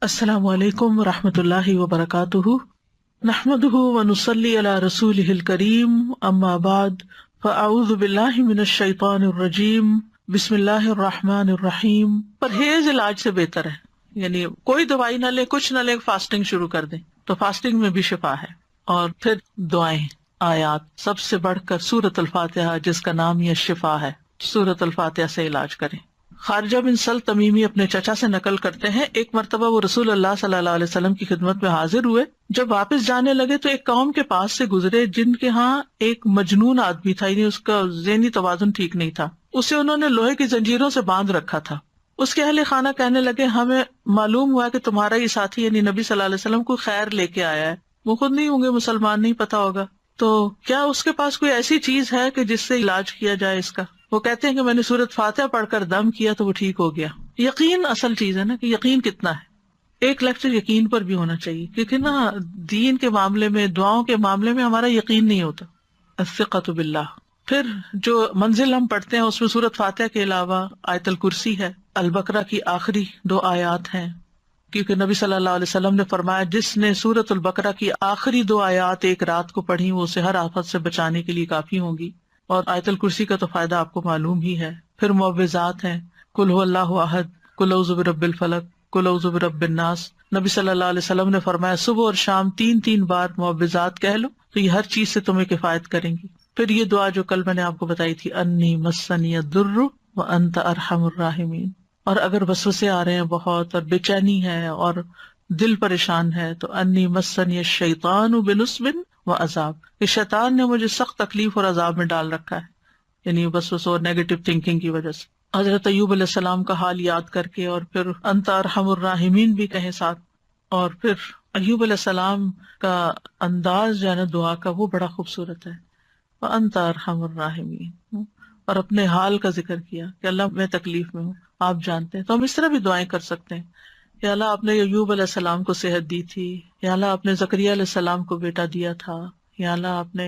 السلام علیکم ورحمۃ اللہ وبرکاتہ، نحمدہ ونصلی علی رسولہ الکریم، اما بعد فاعوذ باللہ من الشیطان الرجیم، بسم اللہ الرحمن الرحیم۔ پرہیز علاج سے بہتر ہے، یعنی کوئی دوائی نہ لے، کچھ نہ لے، فاسٹنگ شروع کر دیں تو فاسٹنگ میں بھی شفا ہے۔ اور پھر دعائیں، آیات، سب سے بڑھ کر سورۃ الفاتحہ جس کا نام یہ شفا ہے، سورۃ الفاتحہ سے علاج کریں۔ خارجہ بن سل تمیمی اپنے چچا سے نقل کرتے ہیں، ایک مرتبہ وہ رسول اللہ صلی اللہ علیہ وسلم کی خدمت میں حاضر ہوئے۔ جب واپس جانے لگے تو ایک قوم کے پاس سے گزرے جن کے ہاں ایک مجنون آدمی تھا، یعنی اس کا ذہنی توازن ٹھیک نہیں تھا۔ اسے انہوں نے لوہے کی زنجیروں سے باندھ رکھا تھا۔ اس کے اہل خانہ کہنے لگے، ہمیں معلوم ہوا کہ تمہارا یہ ساتھی یعنی نبی صلی اللہ علیہ وسلم کو خیر لے کے آیا ہے، وہ خود نہیں ہوں گے مسلمان، نہیں پتا ہوگا، تو کیا اس کے پاس کوئی ایسی چیز ہے کہ جس سے علاج کیا جائے اس کا؟ وہ کہتے ہیں کہ میں نے سورۃ فاتحہ پڑھ کر دم کیا تو وہ ٹھیک ہو گیا۔ یقین اصل چیز ہے نا، کہ یقین کتنا ہے۔ ایک لیکچر یقین پر بھی ہونا چاہیے، کیونکہ نا دین کے معاملے میں، دعاؤں کے معاملے میں ہمارا یقین نہیں ہوتا۔ الثقۃ باللہ۔ پھر جو منزل ہم پڑھتے ہیں اس میں سورۃ فاتحہ کے علاوہ آیت الکرسی ہے، البقرہ کی آخری 2 آیات ہیں، کیونکہ نبی صلی اللہ علیہ وسلم نے فرمایا جس نے سورۃ البقرہ کی آخری 2 آیات ایک رات کو پڑھی وہ اسے ہر آفت سے بچانے کے لیے کافی ہوں گی۔ اور آیت الکرسی کا تو فائدہ آپ کو معلوم ہی ہے۔ پھر معوذات ہیں، قل هو اللہ احد، قل اعوذ برب الفلق، قل اعوذ برب الناس۔ نبی صلی اللہ علیہ وسلم نے فرمایا صبح اور شام 3 بار معوذات کہہ لو تو یہ ہر چیز سے تمہیں کفایت کریں گی۔ پھر یہ دعا جو کل میں نے آپ کو بتائی تھی، انی مسنی الضر وانت ارحم الراحمین۔ اور اگر وسوسے آ رہے ہیں بہت اور بے چینی ہے اور دل پریشان ہے تو انی مسنی الشیطان بنصب وعذاب، کہ شیطان نے مجھے سخت تکلیف اور عذاب میں ڈال رکھا ہے، یعنی وسوسوں اور نیگیٹو تھنکنگ کی وجہ سے۔ حضرت ایوب علیہ السلام کا حال یاد کر کے اور پھر انت ارحم الراحمین بھی کہیں ساتھ، اور پھر ایوب علیہ السلام کا انداز جو ہے نا دعا کا وہ بڑا خوبصورت ہے، وانت ارحم الراحمین، اور اپنے حال کا ذکر کیا کہ اللہ میں تکلیف میں ہوں، آپ جانتے ہیں۔ تو ہم اس طرح بھی دعائیں کر سکتے ہیں، یا اللہ آپ نے ایوب علیہ السلام کو صحت دی تھی، یا اللہ آپ نے زکریا علیہ السلام کو بیٹا دیا تھا، یا اللہ آپ نے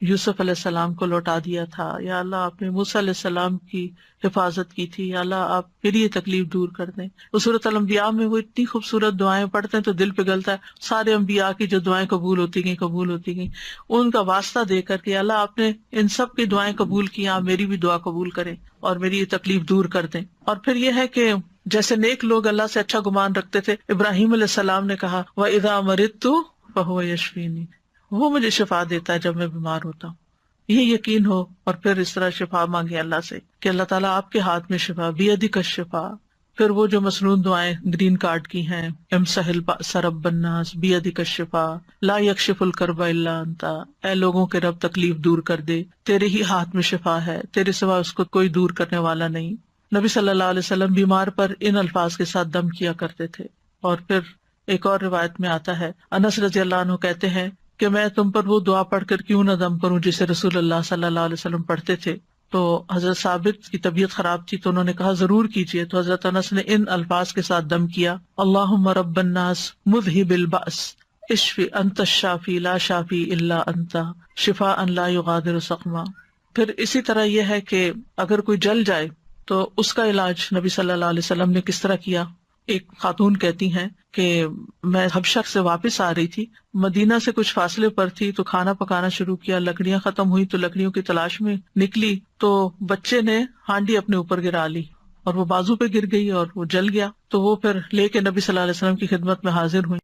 یوسف علیہ السلام کو لوٹا دیا تھا، یا اللہ آپ نے موسیٰ علیہ السلام کی حفاظت کی تھی، یا اللہ آپ پھر یہ تکلیف دور کر دیں۔ اس سورۃ الانبیاء میں وہ اتنی خوبصورت دعائیں پڑھتے ہیں تو دل پگھلتا ہے، سارے انبیاء کی جو دعائیں قبول ہوتی گئیں ان کا واسطہ دے کر کے اللہ آپ نے ان سب کی دعائیں قبول کی، آپ میری بھی دعا قبول کریں اور میری یہ تکلیف دور کر دیں۔ اور پھر یہ ہے کہ جیسے نیک لوگ اللہ سے اچھا گمان رکھتے تھے، ابراہیم علیہ السلام نے کہا وَإِذَا مَرِضْتُ فَهُوَ يَشْفِينِ، وہ مجھے شفا دیتا ہے جب میں بیمار ہوتا ہوں۔ یہ یقین ہو اور پھر اس طرح شفا مانگے اللہ سے کہ اللہ تعالیٰ آپ کے ہاتھ میں شفا، بیدک الشفا۔ پھر وہ جو مسنون دعائیں گرین کارڈ کی ہیں، امسح البأس رب الناس بیدک الشفا، لا یکشف الکرب الا انت، اے لوگوں کے رب تکلیف دور کر دے، تیرے ہی ہاتھ میں شفا ہے، تیرے سوا اس کو کوئی دور کرنے والا نہیں۔ نبی صلی اللہ علیہ وسلم بیمار پر ان الفاظ کے ساتھ دم کیا کرتے تھے۔ اور پھر ایک اور روایت میں آتا ہے، انس رضی اللہ عنہ کہتے ہیں کہ میں تم پر وہ دعا پڑھ کر کیوں نہ دم کروں جسے رسول اللہ صلی اللہ علیہ وسلم پڑھتے تھے۔ تو حضرت ثابت کی طبیعت خراب تھی تو انہوں نے کہا ضرور کیجیے، تو حضرت انس نے ان الفاظ کے ساتھ دم کیا، اللہم رب الناس مذہب البأس اشفی انت الشافی لا شافی الا انت شفاء لا یغادر سقما۔ پھر اسی طرح یہ ہے کہ اگر کوئی جل جائے تو اس کا علاج نبی صلی اللہ علیہ وسلم نے کس طرح کیا۔ ایک خاتون کہتی ہیں کہ میں حبشہ سے واپس آ رہی تھی، مدینہ سے کچھ فاصلے پر تھی، تو کھانا پکانا شروع کیا، لکڑیاں ختم ہوئی تو لکڑیوں کی تلاش میں نکلی تو بچے نے ہانڈی اپنے اوپر گرا لی اور وہ بازو پہ گر گئی اور وہ جل گیا۔ تو وہ پھر لے کے نبی صلی اللہ علیہ وسلم کی خدمت میں حاضر ہوئی،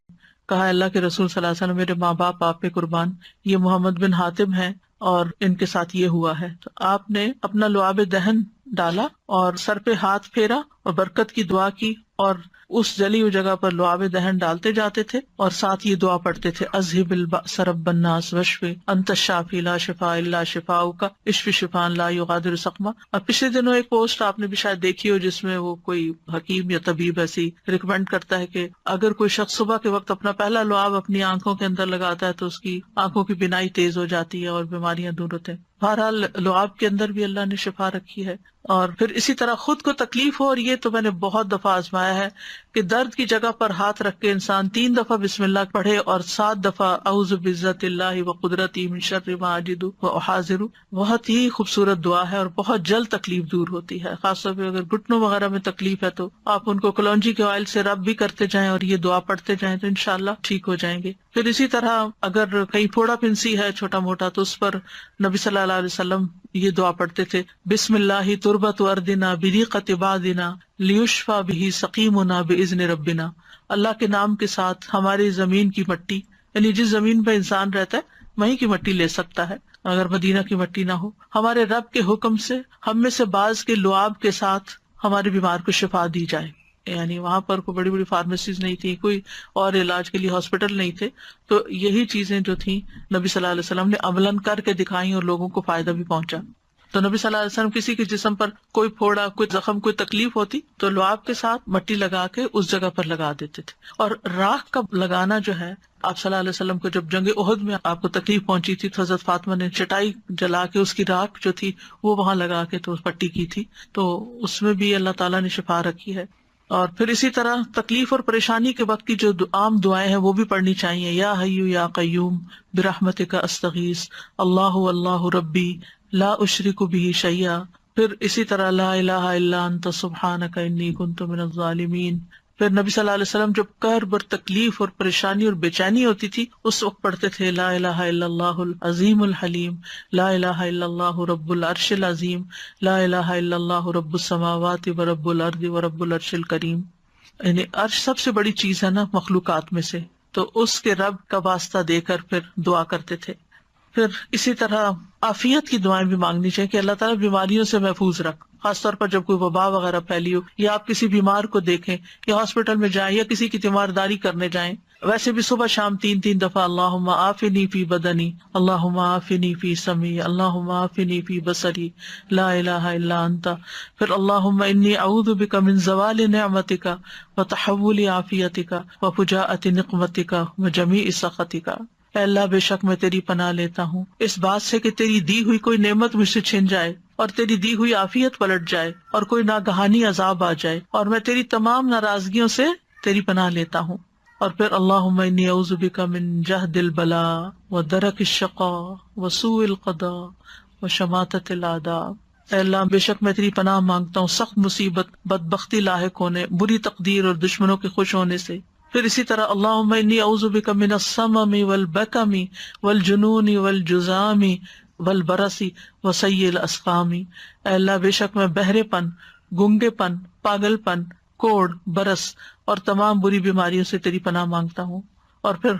کہا اللہ کے رسول صلی اللہ علیہ وسلم، میرے ماں باپ آپ پہ قربان، یہ محمد بن حاتم ہیں اور ان کے ساتھ یہ ہوا ہے۔ تو آپ نے اپنا لعاب دہن ڈالا اور سر پہ ہاتھ پھیرا اور برکت کی دعا کی، اور اس جلی ہوئی جگہ پر لعاب دہن ڈالتے جاتے تھے اور ساتھ یہ دعا پڑھتے تھے، اذہب البأس رب الناس واشفی انت الشافی لا شفاء الا شفاؤک اشفی شفاء لا یغادر سقما۔ اب پچھلے دنوں ایک پوسٹ آپ نے بھی شاید دیکھی ہو جس میں وہ کوئی حکیم یا طبیب ایسی ریکمینڈ کرتا ہے کہ اگر کوئی شخص صبح کے وقت اپنا پہلا لعاب اپنی آنکھوں کے اندر لگاتا ہے تو اس کی آنکھوں کی بینائی تیز ہو جاتی ہے اور بیماریاں دور ہوتے ہیں۔ بہرحال لعاب کے اندر بھی اللہ نے شفا رکھی ہے۔ اور پھر اسی طرح خود کو تکلیف ہو، اور یہ تو میں نے بہت دفعہ آزمایا ہے کہ درد کی جگہ پر ہاتھ رکھ کے انسان 3 دفعہ بسم اللہ پڑھے اور 7 دفعہ اعوذ بعزت اللہ وقدرتی من شر ما اجد واحاذر. بہت ہی خوبصورت دعا ہے اور بہت جلد تکلیف دور ہوتی ہے. خاص طور پہ اگر گھٹنوں وغیرہ میں تکلیف ہے تو آپ ان کو کلونجی کے آئل سے رب بھی کرتے جائیں اور یہ دعا پڑھتے جائیں تو انشاءاللہ ٹھیک ہو جائیں گے. پھر اسی طرح اگر کہیں پھوڑا پھنسی ہے چھوٹا موٹا تو اس پر نبی صلی اللہ علیہ وسلم یہ دعا پڑھتے تھے، بسم اللہ تربت اردنا بریقت عبادنا لیشفی بہ سقیمنا باذن ربنا. اللہ کے نام کے ساتھ ہماری زمین کی مٹی، یعنی جس زمین پہ انسان رہتا ہے وہیں کی مٹی لے سکتا ہے اگر مدینہ کی مٹی نہ ہو، ہمارے رب کے حکم سے ہم میں سے بعض کے لعاب کے ساتھ ہمارے بیمار کو شفا دی جائے. یعنی وہاں پر کوئی بڑی بڑی فارمیسیز نہیں تھی، کوئی اور علاج کے لیے ہاسپٹل نہیں تھے، تو یہی چیزیں جو تھیں نبی صلی اللہ علیہ وسلم نے عملاً کر کے دکھائیں اور لوگوں کو فائدہ بھی پہنچا. تو نبی صلی اللہ علیہ وسلم کسی کے جسم پر کوئی پھوڑا، کوئی زخم، کوئی تکلیف ہوتی تو لعاب کے ساتھ مٹی لگا کے اس جگہ پر لگا دیتے تھے. اور راکھ کا لگانا جو ہے، آپ صلی اللہ علیہ وسلم کو جب جنگ احد میں آپ کو تکلیف پہنچی تھی تو حضرت فاطمہ نے چٹائی جلا کے اس کی راکھ جو تھی وہ وہاں لگا کے تو پٹی کی تھی، تو اس میں بھی اللہ تعالیٰ نے شفا رکھی ہے. اور پھر اسی طرح تکلیف اور پریشانی کے وقت کی جو عام دعائیں ہیں وہ بھی پڑھنی چاہیے. یا حی یا قیوم برحمتک استغیث اللہ اللہ ربی لا اشرک بہ شیئا. پھر اسی طرح لا الہ الا انت سبحانک انی کنت من الظالمین. پھر نبی صلی اللہ علیہ وسلم جب کرب اور تکلیف اور پریشانی اور بے چینی ہوتی تھی اس وقت پڑھتے تھے لا الہ الا اللہ العظیم الحلیم، لا الہ الا اللہ رب العرش العظیم، لا الہ الا اللہ رب السماوات و رب الارض و رب العرش الکریم. یعنی عرش سب سے بڑی چیز ہے نا مخلوقات میں سے، تو اس کے رب کا واسطہ دے کر پھر دعا کرتے تھے. پھر اسی طرح عافیت کی دعائیں بھی مانگنی چاہیے کہ اللہ تعالیٰ بیماریوں سے محفوظ رکھ، خاص طور پر جب کوئی وبا وغیرہ پھیلی ہو یا آپ کسی بیمار کو دیکھیں یا ہاسپٹل میں جائیں یا کسی کی تیمارداری کرنے جائیں. ویسے بھی صبح شام 3 دفعہ اللہم عافنی فی بدنی، اللہم عافنی فی سمعی، اللہم عافنی فی بصری، لا الہ الا انت. پھر اللہم انی اعوذ بک من زوال نعمتک وتحول عافیتک وفجاءۃ نقمتک وجمیع سخطک. اے اللہ بے شک میں تیری پناہ لیتا ہوں اس بات سے کہ تیری دی ہوئی کوئی نعمت مجھ سے چھن جائے اور تیری دی ہوئی عافیت پلٹ جائے اور کوئی ناگہانی عذاب آ جائے، اور میں تیری تمام ناراضگیوں سے تیری پناہ لیتا ہوں. اور پھر اللہم انی اعوذ بک من جہد البلاء ودرک الشقاء وسوء القضاء وشماتۃ الاعداء. اے اللہ بے شک میں تیری پناہ مانگتا ہوں سخت مصیبت، بدبختی لاحق ہونے، بری تقدیر اور دشمنوں کے خوش ہونے سے. پھر اسی طرح اللہم انی اعوذ بک من السمم والبکم والجنون والجذام والبرص وسیء الاسقام. اے اللہ بے شک میں بہرے پن، گنگے پن، پاگل پن، کوڑ، برس اور تمام بری بیماریوں سے تیری پناہ مانگتا ہوں. اور پھر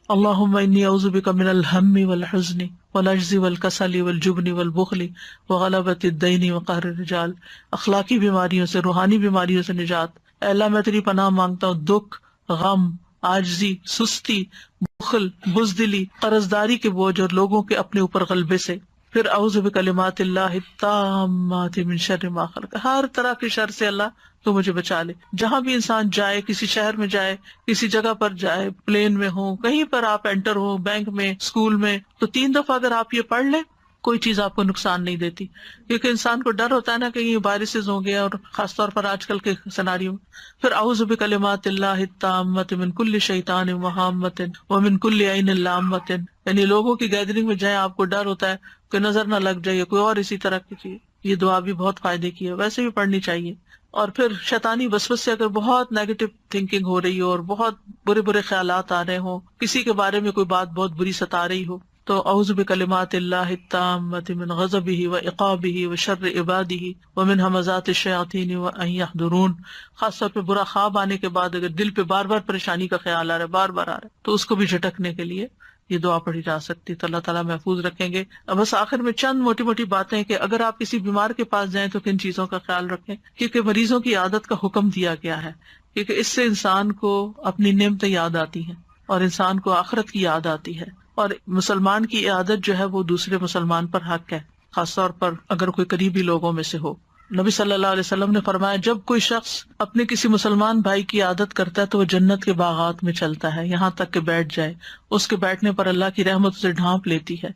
اللہم انی اعوذ بک من الہم والحزن والعجز والکسل والجبن والبخل وغلبۃ الدین وقہر الرجال. اخلاقی بیماریوں سے، روحانی بیماریوں سے نجات. اے اللہ میں تیری پناہ مانگتا ہوں دکھ، غم، عاجزی، سستی، بخل، بزدلی، قرضداری کے بوجھ اور لوگوں کے اپنے اوپر غلبے سے. پھر اعوذ بکلمات اللہ التامات من شر ما خلق. ہر طرح کے شر سے اللہ تو مجھے بچا لے. جہاں بھی انسان جائے، کسی شہر میں جائے، کسی جگہ پر جائے، پلین میں ہو، کہیں پر آپ انٹر ہو، بینک میں، اسکول میں، تو 3 دفعہ اگر آپ یہ پڑھ لیں کوئی چیز آپ کو نقصان نہیں دیتی. کیونکہ انسان کو ڈر ہوتا ہے نا کہ یہ وائرسز ہوں گے، اور خاص طور پر آج کل کے سیناریو میں. پھر اعوذ بکلمات اللہ التامات من کل شیطان وہامۃ ومن کل عین لامۃ. یعنی لوگوں کی گیدرنگ میں جائیں آپ کو ڈر ہوتا ہے کہ نظر نہ لگ جائے، کوئی اور اسی طرح کی چیز. یہ دعا بھی بہت فائدے کی ہے، ویسے بھی پڑھنی چاہیے. اور پھر شیطانی وسوسے سے اگر بہت نیگیٹو تھنکنگ ہو رہی ہو اور بہت برے برے خیالات آ رہے ہوں، کسی کے بارے میں کوئی بات بہت بری ستا رہی ہو، تو اعوذ بکلمات اللہ التامات من غضبہ وعقابہ وشر عبادہ ومن ہمزات الشیاطین وان یحضرون. خاص طور پہ برا خواب آنے کے بعد اگر دل پہ بار بار پریشانی کا خیال آ رہا ہے، بار بار آ رہا ہے، تو اس کو بھی جھٹکنے کے لیے یہ دعا پڑھی جا سکتی. تو اللہ تعالیٰ محفوظ رکھیں گے. بس آخر میں چند موٹی موٹی باتیں کہ اگر آپ کسی بیمار کے پاس جائیں تو کن چیزوں کا خیال رکھیں، کیونکہ مریضوں کی عادت کا حکم دیا گیا ہے، کیونکہ اس سے انسان کو اپنی نعمتیں یاد آتی ہیں اور انسان کو آخرت کی یاد آتی ہے. اور مسلمان کی عادت جو ہے وہ دوسرے مسلمان پر حق ہے، خاص طور پر اگر کوئی قریبی لوگوں میں سے ہو. نبی صلی اللہ علیہ وسلم نے فرمایا جب کوئی شخص اپنے کسی مسلمان بھائی کی عادت کرتا ہے تو وہ جنت کے باغات میں چلتا ہے یہاں تک کہ بیٹھ جائے. اس کے بیٹھنے پر اللہ کی رحمت اسے ڈھانپ لیتی ہے.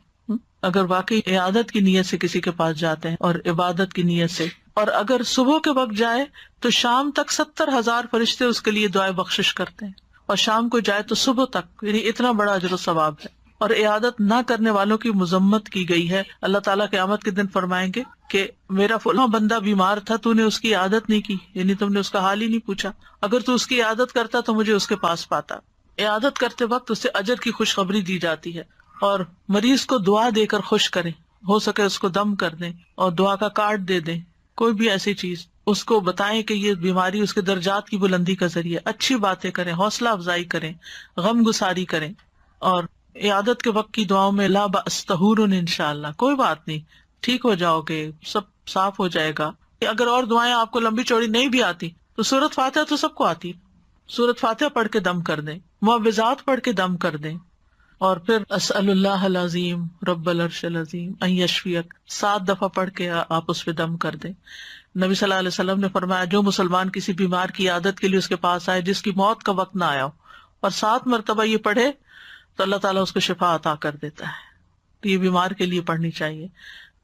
اگر واقعی عادت کی نیت سے کسی کے پاس جاتے ہیں اور عبادت کی نیت سے اور اگر صبح کے وقت جائے تو شام تک 70,000 فرشتے اس کے لیے دعائے بخشش کرتے ہیں، اور شام کو جائے تو صبح تک، یعنی اتنا بڑا اجر و ثواب ہے۔ اور عیادت نہ کرنے والوں کی مذمت کی گئی ہے۔ اللہ تعالیٰ قیامت کے دن فرمائیں گے کہ میرا فلاں بندہ بیمار تھا، تو نے اس کی عیادت نہیں کی، یعنی تم نے اس کا حال ہی نہیں پوچھا، اگر تو اس کی عیادت کرتا تو مجھے اس کے پاس پاتا۔ عیادت کرتے وقت اسے اجر کی خوشخبری دی جاتی ہے، اور مریض کو دعا دے کر خوش کریں، ہو سکے اس کو دم کر دیں اور دعا کا کارڈ دے دیں، کوئی بھی ایسی چیز اس کو بتائیں کہ یہ بیماری اس کے درجات کی بلندی کا ذریعہ، اچھی باتیں کریں، حوصلہ افزائی کریں، غم گساری کریں۔ اور عیادت کے وقت کی دعاؤں میں لا بأس طہور انشاءاللہ، کوئی بات نہیں، ٹھیک ہو جاؤ گے، سب صاف ہو جائے گا۔ اگر اور دعائیں آپ کو لمبی چوڑی نہیں بھی آتی تو سورۃ فاتحہ تو سب کو آتی، سورۃ فاتحہ پڑھ کے دم کر دیں، معوذات پڑھ کے دم کر دیں، اور پھر اسأل اللہ العظیم رب العرش العظیم ان یشفیک 7 دفعہ پڑھ کے آپ اس پہ دم کر دیں۔ نبی صلی اللہ علیہ وسلم نے فرمایا جو مسلمان کسی بیمار کی عیادت کے لیے اس کے پاس آئے جس کی موت کا وقت نہ آیا ہو، اور 7 مرتبہ یہ پڑھے تو اللہ تعالیٰ اس کو شفا عطا کر دیتا ہے۔ تو یہ بیمار کے لیے پڑھنی چاہیے۔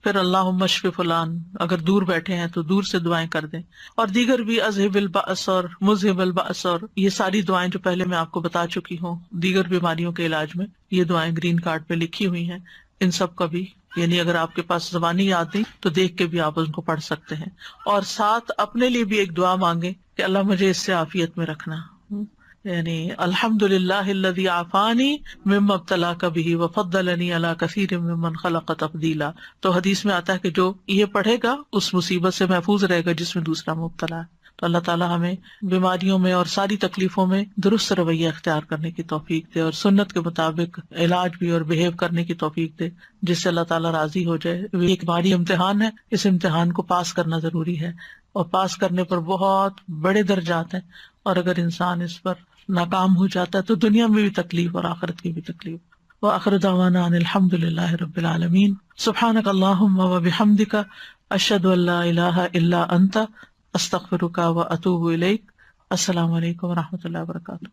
پھر اللہم اشف فلان، اگر دور بیٹھے ہیں تو دور سے دعائیں کر دیں، اور دیگر بھی اذہب البأس اور مذہب البأس، اور یہ ساری دعائیں جو پہلے میں آپ کو بتا چکی ہوں دیگر بیماریوں کے علاج میں، یہ دعائیں گرین کارڈ پہ لکھی ہوئی ہیں، ان سب کا بھی یعنی اگر آپ کے پاس زبانی یاد نہیں تو دیکھ کے بھی آپ ان کو پڑھ سکتے ہیں۔ اور ساتھ اپنے لیے بھی ایک دعا مانگے کہ اللہ مجھے اس سے عافیت میں رکھنا، یعنی الحمدللہ الذی عافانی مما ابتلاک بہ وفضلنی علی کثیر ممن خلق تفضیلا۔ تو حدیث میں آتا ہے کہ جو یہ پڑھے گا اس مصیبت سے محفوظ رہے گا جس میں دوسرا مبتلا ہے۔ تو اللہ تعالیٰ ہمیں بیماریوں میں اور ساری تکلیفوں میں درست رویہ اختیار کرنے کی توفیق دے، اور سنت کے مطابق علاج بھی اور بہیو کرنے کی توفیق دے جس سے اللہ تعالیٰ راضی ہو جائے۔ یہ ایک بھاری امتحان ہے، اس امتحان کو پاس کرنا ضروری ہے، اور پاس کرنے پر بہت بڑے درجات ہیں، اور اگر انسان اس پر ناکام ہو جاتا ہے تو دنیا میں بھی تکلیف اور آخرت کی بھی تکلیف۔ وآخر دعوانا ان الحمد للہ رب العالمین۔ سبحانک اللہم وبحمدک، اشہد ان لا الہ الا انت، استغفرک واتوب الیک۔ السلام علیکم ورحمۃ اللہ وبرکاتہ۔